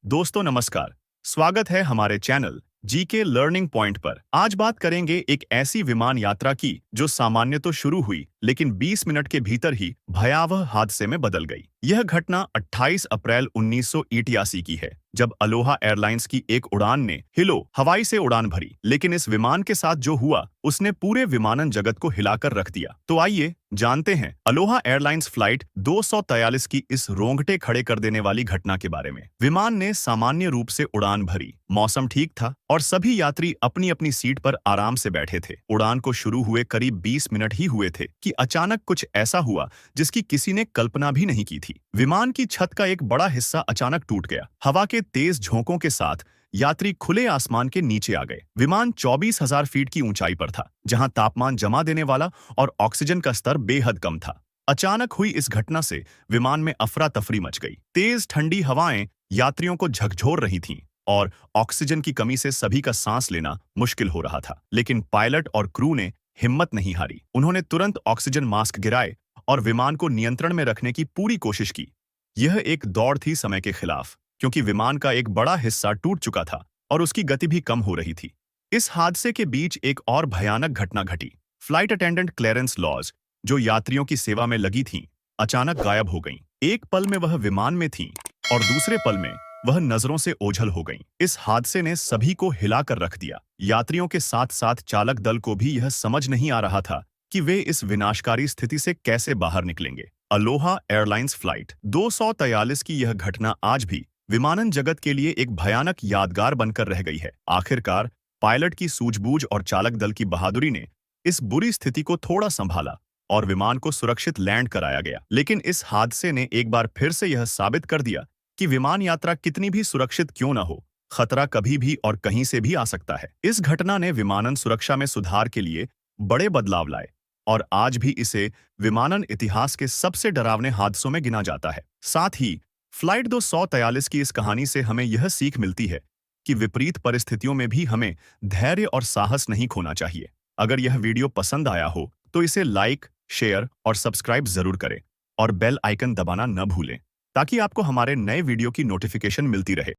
दोस्तों नमस्कार। स्वागत है हमारे चैनल जीके लर्निंग पॉइंट पर। आज बात करेंगे एक ऐसी विमान यात्रा की जो सामान्य तो शुरू हुई लेकिन 20 मिनट के भीतर ही भयावह हादसे में बदल गई। यह घटना 28 अप्रैल 1981 की है, जब अलोहा एयरलाइंस की एक उड़ान ने हिलो हवाई से उड़ान भरी। लेकिन इस विमान के साथ जो हुआ उसने पूरे विमानन जगत को हिलाकर रख दिया। तो आइए जानते हैं अलोहा एयरलाइंस फ्लाइट 243 की इस रोंगटे खड़े कर देने वाली घटना के बारे में। विमान ने सामान्य रूप से उड़ान भरी, मौसम ठीक था और सभी यात्री अपनी अपनी सीट पर आराम से बैठे थे। उड़ान को शुरू हुए करीब 20 मिनट ही हुए थे कि अचानक कुछ ऐसा हुआ जिसकी किसी ने कल्पना भी नहीं की थी। विमान की छत का एक बड़ा हिस्सा अचानक टूट गया। हवा के तेज झोंकों के साथ यात्री खुले आसमान के नीचे आ गए। विमान 24,000 फीट की ऊंचाई पर था, जहां तापमान जमा देने वाला और ऑक्सीजन का स्तर बेहद कम था। अचानक हुई इस घटना से विमान में अफरा तफरी मच गई। तेज ठंडी हवाएं यात्रियों को झकझोर रही थीं और ऑक्सीजन की कमी से सभी का सांस लेना मुश्किल हो रहा था। लेकिन पायलट और क्रू ने हिम्मत नहीं हारी। उन्होंने तुरंत ऑक्सीजन मास्क गिराए और विमान को नियंत्रण में रखने की पूरी कोशिश की। यह एक दौड़ थी समय के खिलाफ, क्योंकि विमान का एक बड़ा हिस्सा टूट चुका था और उसकी गति भी कम हो रही थी। इस हादसे के बीच एक और भयानक घटना घटी। फ्लाइट अटेंडेंट क्लेरेंस लॉज, जो यात्रियों की सेवा में लगी थीं, अचानक गायब हो गईं। एक पल में वह विमान में थीं और दूसरे पल में वह नजरों से ओझल हो गईं। इस हादसे ने सभी को हिलाकर रख दिया। यात्रियों के साथ साथ चालक दल को भी यह समझ नहीं आ रहा था कि वे इस विनाशकारी स्थिति से कैसे बाहर निकलेंगे। अलोहा एयरलाइंस फ्लाइट 243 की यह घटना आज भी विमानन जगत के लिए एक भयानक यादगार बनकर रह गई है। आखिरकार पायलट की सूझबूझ और चालक दल की बहादुरी ने इस बुरी स्थिति को थोड़ा संभाला और विमान को सुरक्षित लैंड कराया गया। लेकिन इस हादसे ने एक बार फिर से यह साबित कर दिया कि विमान यात्रा कितनी भी सुरक्षित क्यों न हो, खतरा कभी भी और कहीं से भी आ सकता है। इस घटना ने विमानन सुरक्षा में सुधार के लिए बड़े बदलाव लाए और आज भी इसे विमानन इतिहास के सबसे डरावने हादसों में गिना जाता है। साथ ही फ्लाइट 243 की इस कहानी से हमें यह सीख मिलती है कि विपरीत परिस्थितियों में भी हमें धैर्य और साहस नहीं खोना चाहिए। अगर यह वीडियो पसंद आया हो तो इसे लाइक, शेयर और सब्सक्राइब जरूर करें और बेल आइकन दबाना न भूलें, ताकि आपको हमारे नए वीडियो की नोटिफिकेशन मिलती रहे।